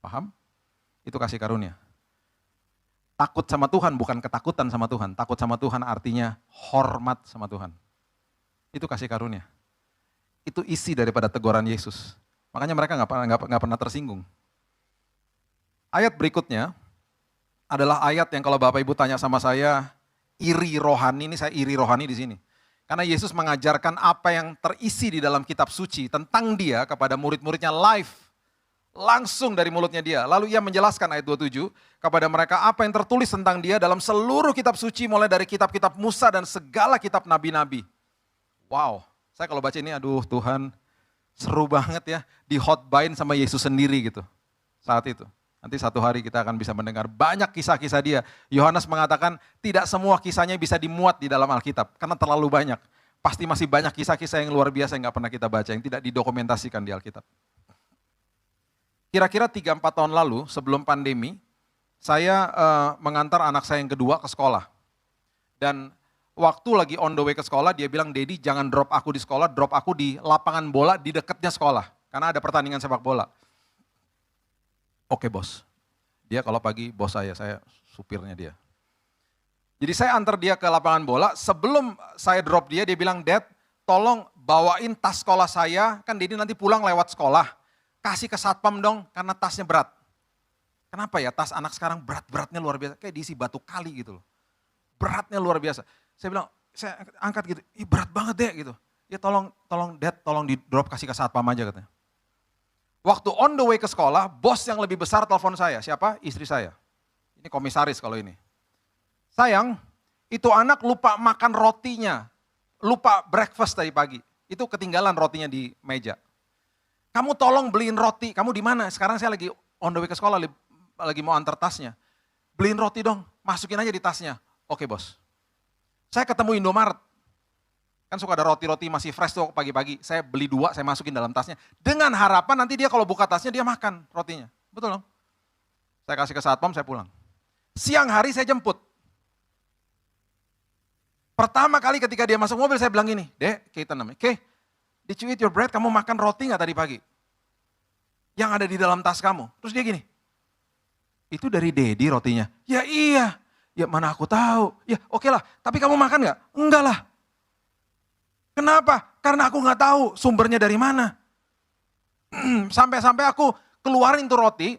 Paham? Itu kasih karunia. Takut sama Tuhan bukan ketakutan sama Tuhan. Takut sama Tuhan artinya hormat sama Tuhan. Itu kasih karunia. Itu isi daripada teguran Yesus. Makanya mereka nggak pernah tersinggung. Ayat berikutnya adalah ayat yang kalau Bapak Ibu tanya sama saya, iri rohani, ini saya iri rohani di sini. Karena Yesus mengajarkan apa yang terisi di dalam kitab suci tentang dia kepada murid-muridnya live. Langsung dari mulutnya dia. Lalu ia menjelaskan ayat 27 kepada mereka apa yang tertulis tentang dia dalam seluruh kitab suci mulai dari kitab-kitab Musa dan segala kitab nabi-nabi. Wow, saya kalau baca ini aduh Tuhan, Seru banget ya, dihotbain sama Yesus sendiri gitu saat itu. Nanti satu hari kita akan bisa mendengar banyak kisah-kisah dia. Yohanes mengatakan tidak semua kisahnya bisa dimuat di dalam Alkitab karena terlalu banyak. Pasti masih banyak kisah-kisah yang luar biasa yang gak pernah kita baca, yang tidak didokumentasikan di Alkitab. Kira-kira 3-4 tahun lalu sebelum pandemi, saya mengantar anak saya yang kedua ke sekolah. Dan waktu lagi on the way ke sekolah, dia bilang, "Daddy jangan drop aku di sekolah, drop aku di lapangan bola di dekatnya sekolah. Karena ada pertandingan sepak bola." Oke bos, dia kalau pagi bos saya supirnya dia. Jadi saya antar dia ke lapangan bola, sebelum saya drop dia bilang, "Dad tolong bawain tas sekolah saya, kan Daddy nanti pulang lewat sekolah. Kasih ke satpam dong karena tasnya berat." Kenapa ya tas anak sekarang berat-beratnya luar biasa, kayak diisi batu kali gitu loh. Beratnya luar biasa. Saya bilang, saya angkat gitu, "Ih berat banget deh," gitu. "Ya tolong Dad, tolong di drop kasih ke satpam aja," katanya. Waktu on the way ke sekolah, bos yang lebih besar telepon saya. Siapa? Istri saya. Ini komisaris kalau ini. "Sayang, itu anak lupa makan rotinya. Lupa breakfast tadi pagi. Itu ketinggalan rotinya di meja. Kamu tolong beliin roti, kamu di mana? Sekarang saya lagi on the way ke sekolah, lagi mau antar tasnya. Beliin roti dong, masukin aja di tasnya." "Oke bos." Saya ketemu Indomaret. Kan suka ada roti-roti masih fresh tuh pagi-pagi. Saya beli 2, saya masukin dalam tasnya. Dengan harapan nanti dia kalau buka tasnya dia makan rotinya. Betul dong? Saya kasih ke satpam, saya pulang. Siang hari saya jemput. Pertama kali ketika dia masuk mobil saya bilang gini, "Dek, kita namanya, did you eat your bread? Kamu makan roti gak tadi pagi? Yang ada di dalam tas kamu." Terus dia gini, "Itu dari Dedi rotinya." "Ya iya." "Ya mana aku tahu." "Ya oke lah, tapi kamu makan gak?" "Enggak lah." "Kenapa?" "Karena aku gak tahu sumbernya dari mana." Sampai-sampai aku keluarin tuh roti,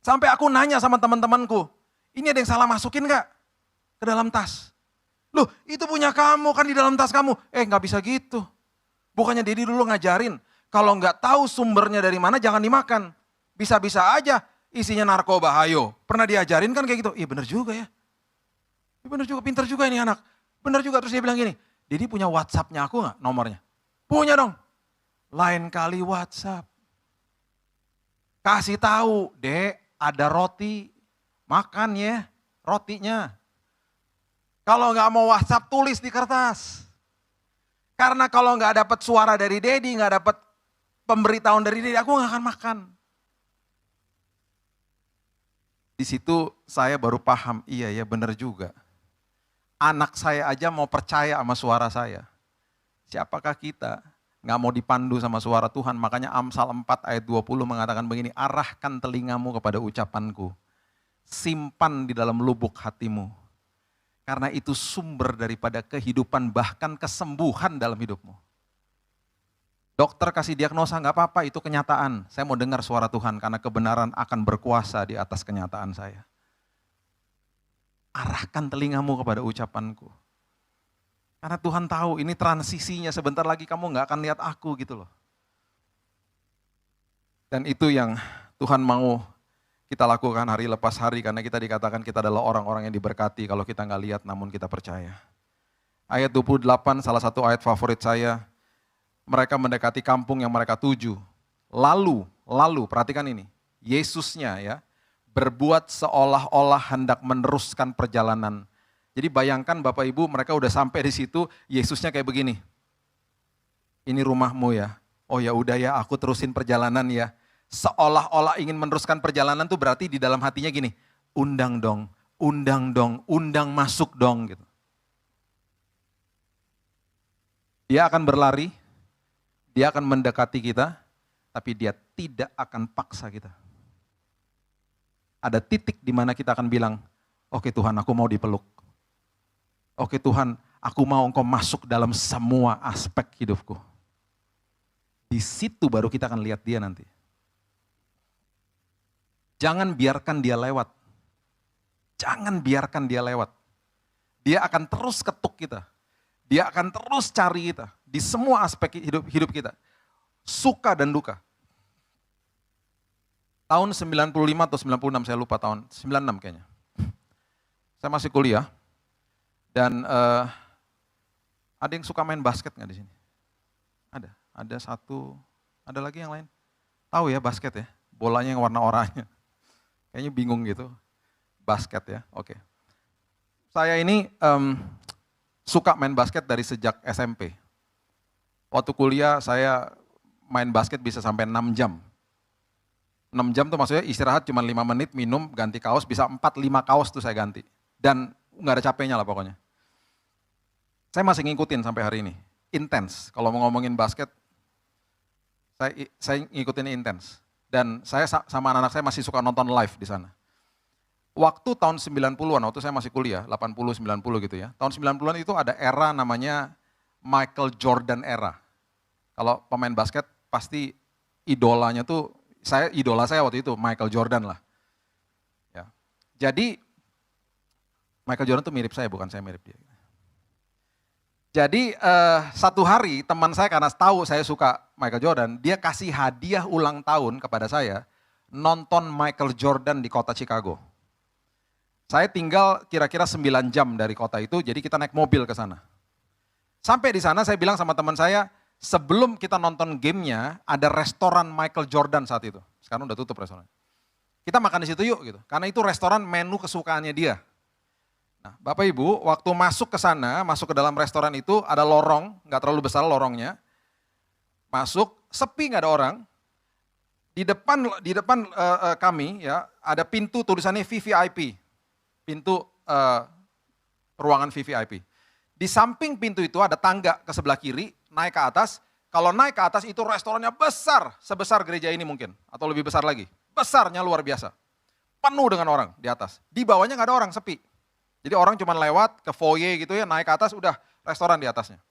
sampai aku nanya sama teman-temanku, "Ini ada yang salah masukin gak ke dalam tas?" "Loh itu punya kamu kan di dalam tas kamu." Gak bisa gitu. Bukannya Dedi dulu ngajarin, kalau gak tahu sumbernya dari mana jangan dimakan. Bisa-bisa aja isinya narkoba, hayo. Pernah diajarin kan kayak gitu? Iya bener juga ya. Bener juga, pinter juga ini anak. Bener juga, terus dia bilang gini, "Dedi punya WhatsApp-nya aku gak nomornya?" "Punya dong." "Lain kali WhatsApp. Kasih tahu, Dek ada roti, makan ya rotinya. Kalau gak mau WhatsApp tulis di kertas. Karena kalau gak dapat suara dari Dedi, gak dapat pemberitahuan dari Dedi, aku gak akan makan." Di situ saya baru paham, iya ya bener juga. Anak saya aja mau percaya sama suara saya. Siapakah kita? Nggak mau dipandu sama suara Tuhan. Makanya Amsal 4 ayat 20 mengatakan begini, "Arahkan telingamu kepada ucapanku. Simpan di dalam lubuk hatimu. Karena itu sumber daripada kehidupan bahkan kesembuhan dalam hidupmu." Dokter kasih diagnosa, nggak apa-apa, itu kenyataan. Saya mau dengar suara Tuhan karena kebenaran akan berkuasa di atas kenyataan saya. Arahkan telingamu kepada ucapanku. Karena Tuhan tahu ini transisinya, sebentar lagi kamu gak akan lihat aku gitu loh. Dan itu yang Tuhan mau kita lakukan hari lepas hari, karena kita dikatakan kita adalah orang-orang yang diberkati kalau kita gak lihat namun kita percaya. Ayat 28, salah satu ayat favorit saya, mereka mendekati kampung yang mereka tuju. Lalu, perhatikan ini, Yesusnya ya, berbuat seolah-olah hendak meneruskan perjalanan. Jadi bayangkan Bapak Ibu, mereka udah sampai di situ, Yesusnya kayak begini. "Ini rumahmu ya. Oh ya udah ya, aku terusin perjalanan ya." Seolah-olah ingin meneruskan perjalanan tuh berarti di dalam hatinya gini, undang dong, undang masuk dong gitu. Dia akan berlari, dia akan mendekati kita, tapi dia tidak akan paksa kita. Ada titik di mana kita akan bilang, "Oke Tuhan, aku mau dipeluk. Oke Tuhan, aku mau Engkau masuk dalam semua aspek hidupku." Di situ baru kita akan lihat dia nanti. Jangan biarkan dia lewat. Jangan biarkan dia lewat. Dia akan terus ketuk kita. Dia akan terus cari kita di semua aspek hidup kita. Suka dan duka. Tahun 95 atau 96, saya lupa tahun, 96 kayaknya. Saya masih kuliah, dan ada yang suka main basket nggak di sini? Ada satu, Ada lagi yang lain? Tahu ya basket ya? Bolanya yang warna oranye. Kayaknya bingung gitu. Basket ya, oke. Saya ini suka main basket dari sejak SMP. Waktu kuliah saya main basket bisa sampai 6 jam. 6 jam tuh maksudnya istirahat cuma 5 menit, minum, ganti kaos, bisa 4-5 kaos tuh saya ganti. Dan nggak ada capeknya lah pokoknya. Saya masih ngikutin sampai hari ini, intens. Kalau mau ngomongin basket, saya ngikutin intens. Dan saya sama anak-anak saya masih suka nonton live di sana. Waktu tahun 90-an, waktu saya masih kuliah, 80, 90 gitu ya. Tahun 90-an itu ada era namanya Michael Jordan era. Kalau pemain basket pasti idolanya tuh, idola saya waktu itu Michael Jordan lah. Ya. Jadi Michael Jordan tuh mirip saya, bukan saya mirip dia. Jadi satu hari teman saya karena tahu saya suka Michael Jordan, dia kasih hadiah ulang tahun kepada saya nonton Michael Jordan di kota Chicago. Saya tinggal kira-kira 9 jam dari kota itu, jadi kita naik mobil ke sana. Sampai di sana saya bilang sama teman saya, sebelum kita nonton gamenya ada restoran Michael Jordan saat itu. Sekarang udah tutup restoran. Kita makan di situ yuk gitu, karena itu restoran menu kesukaannya dia. Nah, Bapak Ibu, waktu masuk ke sana, masuk ke dalam restoran itu ada lorong, nggak terlalu besar lorongnya. Masuk, sepi nggak ada orang. Di depan kami ya ada pintu tulisannya VVIP, pintu ruangan VVIP. Di samping pintu itu ada tangga ke sebelah kiri, naik ke atas. Kalau naik ke atas itu restorannya besar, sebesar gereja ini mungkin, atau lebih besar lagi. Besarnya luar biasa, penuh dengan orang di atas. Di bawahnya nggak ada orang, sepi. Jadi orang cuma lewat ke foyer gitu ya, naik ke atas udah restoran di atasnya.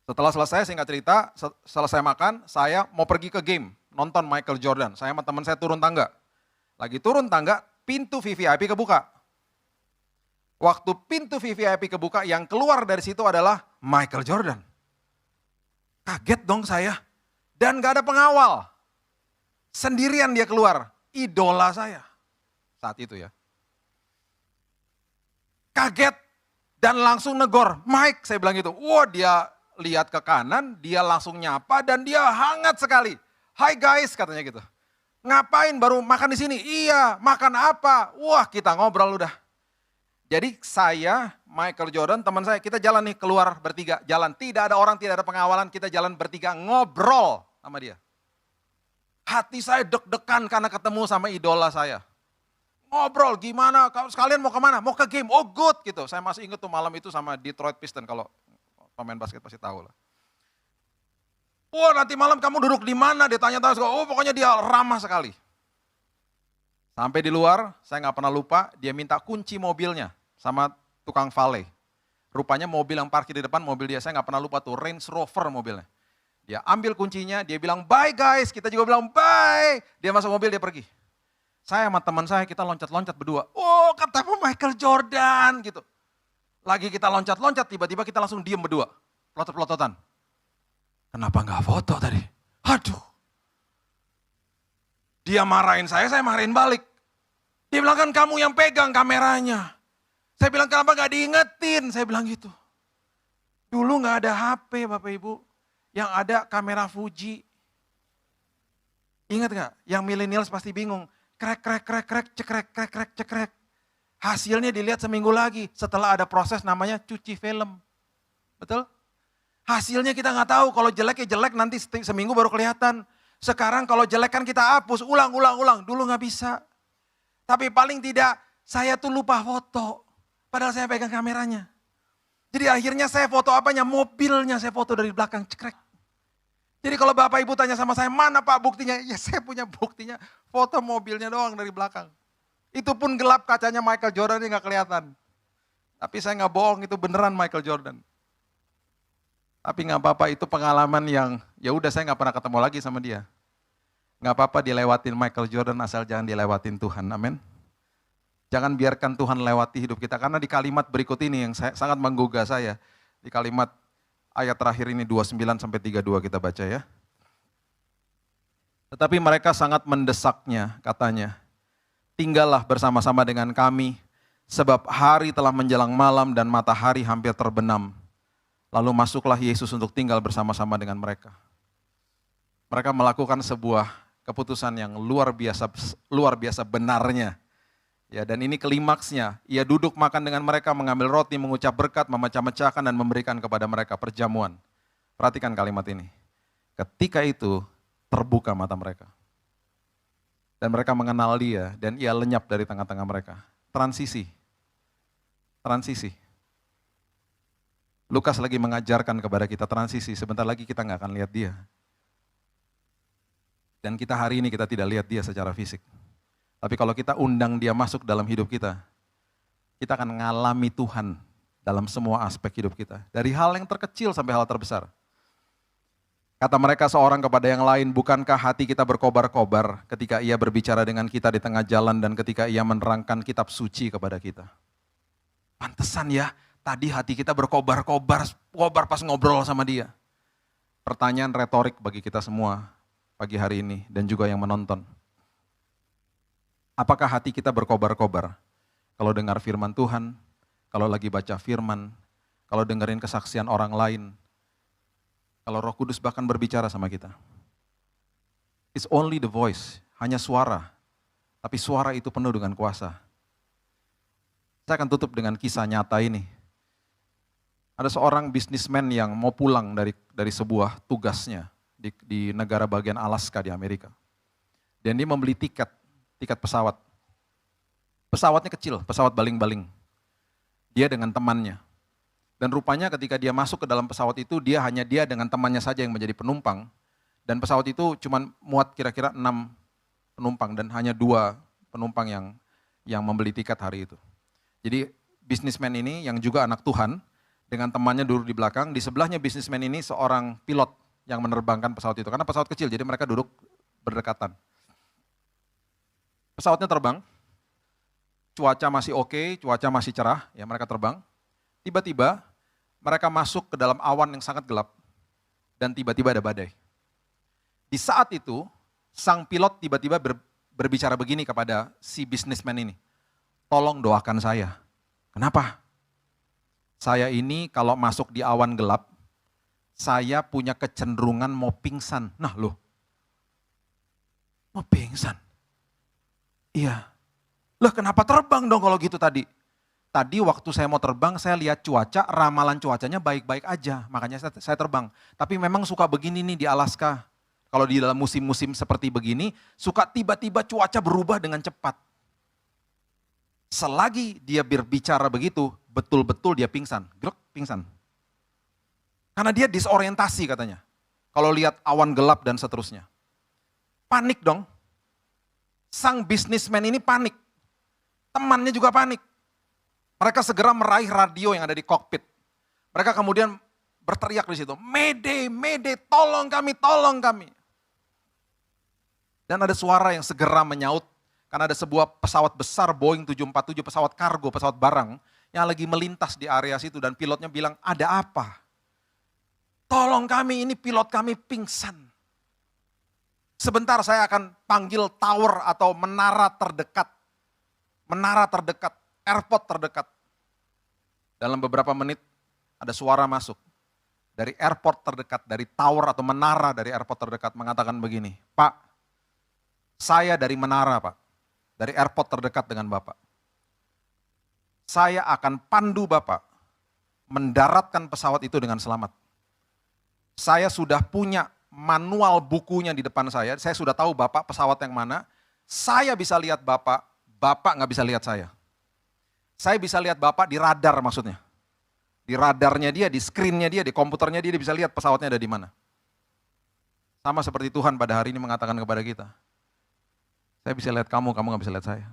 Setelah selesai singkat cerita, selesai makan, saya mau pergi ke game, nonton Michael Jordan. Saya sama teman saya turun tangga. Lagi turun tangga, pintu VVIP kebuka. Waktu pintu VVIP kebuka, yang keluar dari situ adalah Michael Jordan. Kaget dong saya. Dan gak ada pengawal. Sendirian dia keluar, idola saya. Saat itu ya. Kaget dan langsung negor, Mike, saya bilang gitu. Wah, dia lihat ke kanan, dia langsung nyapa dan dia hangat sekali. Hai guys, katanya gitu. Ngapain baru makan di sini? Iya, makan apa? Wah, kita ngobrol udah. Jadi saya, Michael Jordan, teman saya, kita jalan nih keluar bertiga, jalan. Tidak ada orang, tidak ada pengawalan, kita jalan bertiga ngobrol sama dia. Hati saya deg-degan karena ketemu sama idola saya. Ngobrol gimana, sekalian mau kemana? Mau ke game, oh good gitu. Saya masih ingat tuh malam itu sama Detroit Pistons, kalau pemain basket pasti tahu lah. Wah nanti malam kamu duduk di mana, dia tanya-tanya, oh pokoknya dia ramah sekali. Sampai di luar, saya nggak pernah lupa, dia minta kunci mobilnya sama tukang valet. Rupanya mobil yang parkir di depan, mobil dia, saya nggak pernah lupa tuh, Range Rover mobilnya. Dia ambil kuncinya, dia bilang bye guys, kita juga bilang bye. Dia masuk mobil, dia pergi. Saya sama teman saya, kita loncat-loncat berdua. Oh, ketemu Michael Jordan gitu. Lagi kita loncat-loncat, tiba-tiba kita langsung diem berdua. Pelotot-pelototan. Kenapa nggak foto tadi? Aduh. Dia marahin saya marahin balik. Dia bilang kan kamu yang pegang kameranya. Saya bilang kenapa nggak diingetin? Saya bilang gitu. Dulu nggak ada HP Bapak Ibu. Yang ada kamera Fuji. Ingat nggak? Yang millennials pasti bingung. Cekrek. Hasilnya dilihat seminggu lagi setelah ada proses namanya cuci film. Betul? Hasilnya kita nggak tahu, kalau jelek ya jelek nanti seminggu baru kelihatan. Sekarang kalau jelek kan kita hapus, ulang. Dulu nggak bisa. Tapi paling tidak saya tuh lupa foto. Padahal saya pegang kameranya. Jadi akhirnya saya foto apanya? Mobilnya saya foto dari belakang, cekrek. Jadi kalau Bapak Ibu tanya sama saya, mana Pak buktinya? Ya saya punya buktinya, foto mobilnya doang dari belakang. Itu pun gelap kacanya Michael Jordan nggak kelihatan. Tapi saya nggak bohong, itu beneran Michael Jordan. Tapi nggak apa-apa, itu pengalaman yang ya udah saya nggak pernah ketemu lagi sama dia. Nggak apa-apa dilewatin Michael Jordan asal jangan dilewatin Tuhan, amin. Jangan biarkan Tuhan lewati hidup kita, karena di kalimat berikut ini yang sangat menggugah saya. Di kalimat ayat terakhir ini 29-32 kita baca ya. Tetapi mereka sangat mendesaknya, katanya. Tinggallah bersama-sama dengan kami, sebab hari telah menjelang malam dan matahari hampir terbenam. Lalu masuklah Yesus untuk tinggal bersama-sama dengan mereka. Mereka melakukan sebuah keputusan yang luar biasa benarnya. Ya, dan ini klimaksnya. Ia duduk makan dengan mereka, mengambil roti, mengucap berkat, memecah-mecahkan dan memberikan kepada mereka perjamuan. Perhatikan kalimat ini. Ketika itu terbuka mata mereka. Dan mereka mengenal dia dan ia lenyap dari tengah-tengah mereka. Transisi. Lukas lagi mengajarkan kepada kita transisi, sebentar lagi kita nggak akan lihat dia. Dan kita hari ini kita tidak lihat dia secara fisik. Tapi kalau kita undang dia masuk dalam hidup kita akan mengalami Tuhan dalam semua aspek hidup kita. Dari hal yang terkecil sampai hal terbesar. Kata mereka seorang kepada yang lain, bukankah hati kita berkobar-kobar ketika ia berbicara dengan kita di tengah jalan dan ketika ia menerangkan kitab suci kepada kita. Pantesan ya, tadi hati kita berkobar-kobar pas ngobrol sama dia. Pertanyaan retorik bagi kita semua pagi hari ini dan juga yang menonton. Apakah hati kita berkobar-kobar kalau dengar firman Tuhan, kalau lagi baca firman, kalau dengerin kesaksian orang lain, kalau Roh Kudus bahkan berbicara sama kita? It's only the voice, hanya suara, tapi suara itu penuh dengan kuasa. Saya akan tutup dengan kisah nyata ini. Ada seorang bisnismen yang mau pulang dari sebuah tugasnya di negara bagian Alaska di Amerika. Dan dia membeli tiket pesawat. Pesawatnya kecil, pesawat baling-baling. Dia dengan temannya. Dan rupanya ketika dia masuk ke dalam pesawat itu, hanya dia dengan temannya saja yang menjadi penumpang. Dan pesawat itu cuma muat kira-kira 6 penumpang dan hanya 2 penumpang yang membeli tiket hari itu. Jadi bisnismen ini yang juga anak Tuhan, dengan temannya duduk di belakang, di sebelahnya bisnismen ini seorang pilot yang menerbangkan pesawat itu. Karena pesawat kecil, jadi mereka duduk berdekatan. Pesawatnya terbang, cuaca masih oke, cuaca masih cerah, ya mereka terbang. Tiba-tiba mereka masuk ke dalam awan yang sangat gelap, dan tiba-tiba ada badai. Di saat itu, sang pilot tiba-tiba berbicara begini kepada si bisnismen ini. Tolong doakan saya. Kenapa? Saya ini kalau masuk di awan gelap, saya punya kecenderungan mau pingsan. Nah loh, mau pingsan? Iya. Loh kenapa terbang dong kalau gitu tadi? Tadi waktu saya mau terbang, saya lihat cuaca, ramalan cuacanya baik-baik aja. Makanya saya terbang. Tapi memang suka begini nih di Alaska. Kalau di dalam musim-musim seperti begini, suka tiba-tiba cuaca berubah dengan cepat. Selagi dia berbicara begitu, betul-betul dia pingsan. Grek, pingsan. Karena dia disorientasi katanya. Kalau lihat awan gelap dan seterusnya. Panik dong. Sang bisnismen ini panik. Temannya juga panik. Mereka segera meraih radio yang ada di kokpit. Mereka kemudian berteriak di situ. Mayday, Mayday, tolong kami, tolong kami. Dan ada suara yang segera menyaut. Karena ada sebuah pesawat besar Boeing 747, pesawat kargo, pesawat barang. Yang lagi melintas di area situ dan pilotnya bilang, ada apa? Tolong kami, ini pilot kami pingsan. Sebentar saya akan panggil tower atau menara terdekat. Menara terdekat, airport terdekat. Dalam beberapa menit ada suara masuk. Dari airport terdekat, dari tower atau menara dari airport terdekat mengatakan begini. Pak, saya dari menara Pak. Dari airport terdekat dengan Bapak. Saya akan pandu Bapak mendaratkan pesawat itu dengan selamat. Saya sudah punya manual bukunya di depan saya sudah tahu Bapak pesawat yang mana, saya bisa lihat Bapak, Bapak nggak bisa lihat saya. Saya bisa lihat Bapak di radar maksudnya. Di radarnya dia, di screennya dia, di komputernya dia bisa lihat pesawatnya ada di mana. Sama seperti Tuhan pada hari ini mengatakan kepada kita, saya bisa lihat kamu, kamu nggak bisa lihat saya.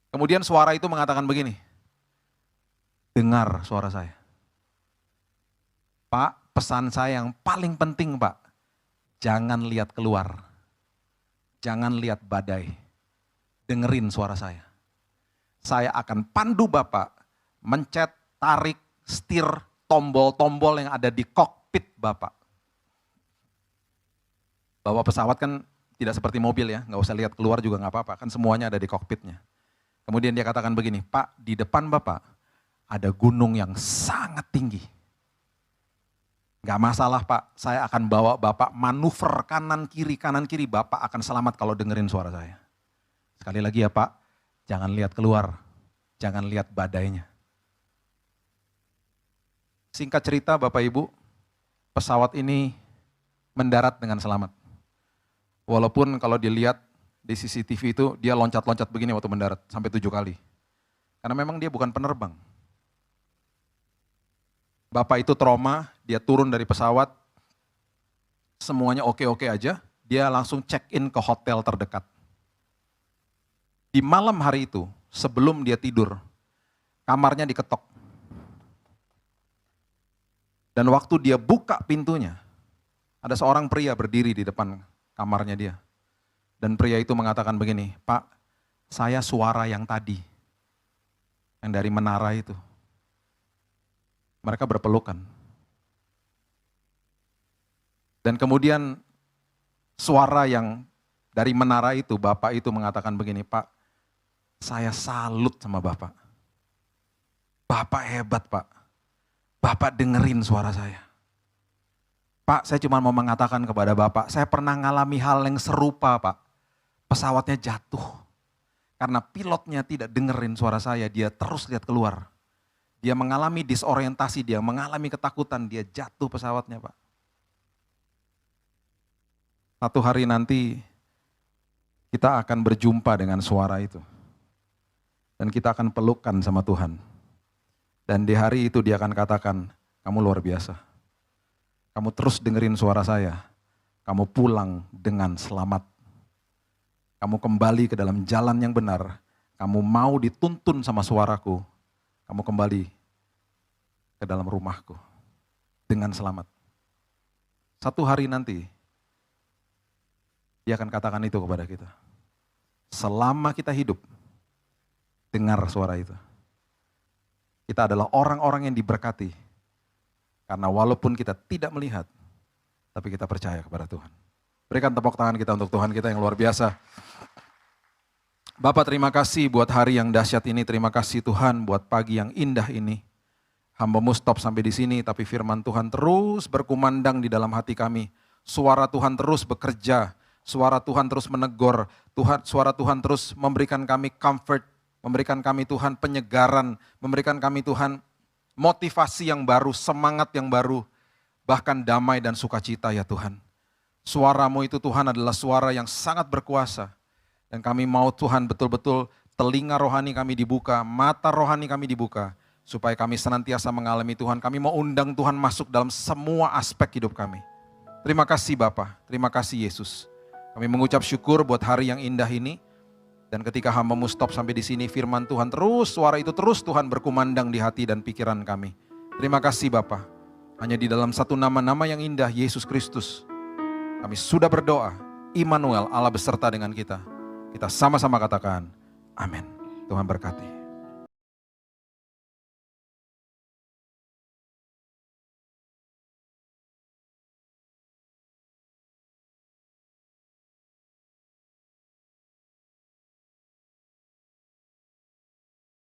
Kemudian suara itu mengatakan begini, dengar suara saya. Pak, pesan saya yang paling penting Pak, jangan lihat keluar, jangan lihat badai, dengerin suara saya. Saya akan pandu Bapak, mencet, tarik, setir, tombol-tombol yang ada di kokpit Bapak. Bawa pesawat kan tidak seperti mobil ya, nggak usah lihat keluar juga nggak apa-apa, kan semuanya ada di kokpitnya. Kemudian dia katakan begini, Pak, di depan Bapak ada gunung yang sangat tinggi. Gak masalah Pak, saya akan bawa Bapak manuver kanan kiri, Bapak akan selamat kalau dengerin suara saya. Sekali lagi ya Pak, jangan lihat keluar, jangan lihat badainya. Singkat cerita Bapak Ibu, pesawat ini mendarat dengan selamat. Walaupun kalau dilihat di CCTV itu dia loncat-loncat begini waktu mendarat, sampai 7 kali. Karena memang dia bukan penerbang. Bapak itu trauma, dia turun dari pesawat, semuanya oke-oke aja, dia langsung check-in ke hotel terdekat. Di malam hari itu, sebelum dia tidur, kamarnya diketok. Dan waktu dia buka pintunya, ada seorang pria berdiri di depan kamarnya dia. Dan pria itu mengatakan begini, Pak, saya suara yang tadi, yang dari menara itu. Mereka berpelukan. Dan kemudian suara yang dari menara itu, Bapak itu mengatakan begini, Pak, saya salut sama Bapak. Bapak hebat Pak. Bapak dengerin suara saya. Pak, saya cuma mau mengatakan kepada Bapak, saya pernah ngalami hal yang serupa Pak. Pesawatnya jatuh. Karena pilotnya tidak dengerin suara saya, dia terus lihat keluar. Dia mengalami disorientasi, dia mengalami ketakutan, dia jatuh pesawatnya Pak. Satu hari nanti kita akan berjumpa dengan suara itu. Dan kita akan pelukkan sama Tuhan. Dan di hari itu dia akan katakan, kamu luar biasa. Kamu terus dengerin suara saya. Kamu pulang dengan selamat. Kamu kembali ke dalam jalan yang benar. Kamu mau dituntun sama suaraku. Kamu kembali ke dalam rumahku dengan selamat. Satu hari nanti, dia akan katakan itu kepada kita. Selama kita hidup, dengar suara itu. Kita adalah orang-orang yang diberkati. Karena walaupun kita tidak melihat, tapi kita percaya kepada Tuhan. Berikan tepuk tangan kita untuk Tuhan kita yang luar biasa. Bapak terima kasih buat hari yang dahsyat ini, terima kasih Tuhan buat pagi yang indah ini. Hamba-Mu stop sampai di sini, tapi firman Tuhan terus berkumandang di dalam hati kami. Suara Tuhan terus bekerja, suara Tuhan terus menegur, suara Tuhan terus memberikan kami comfort, memberikan kami Tuhan penyegaran, memberikan kami Tuhan motivasi yang baru, semangat yang baru, bahkan damai dan sukacita ya Tuhan. Suara-Mu itu Tuhan adalah suara yang sangat berkuasa. Dan kami mau Tuhan betul-betul telinga rohani kami dibuka, mata rohani kami dibuka. Supaya kami senantiasa mengalami Tuhan. Kami mau undang Tuhan masuk dalam semua aspek hidup kami. Terima kasih Bapa, terima kasih Yesus. Kami mengucap syukur buat hari yang indah ini. Dan ketika hamba-Mu stop sampai di sini, firman Tuhan terus, suara itu terus Tuhan berkumandang di hati dan pikiran kami. Terima kasih Bapa. Hanya di dalam satu nama-nama yang indah, Yesus Kristus. Kami sudah berdoa, Immanuel, Allah beserta dengan kita. Kita sama-sama katakan, amin. Tuhan berkati.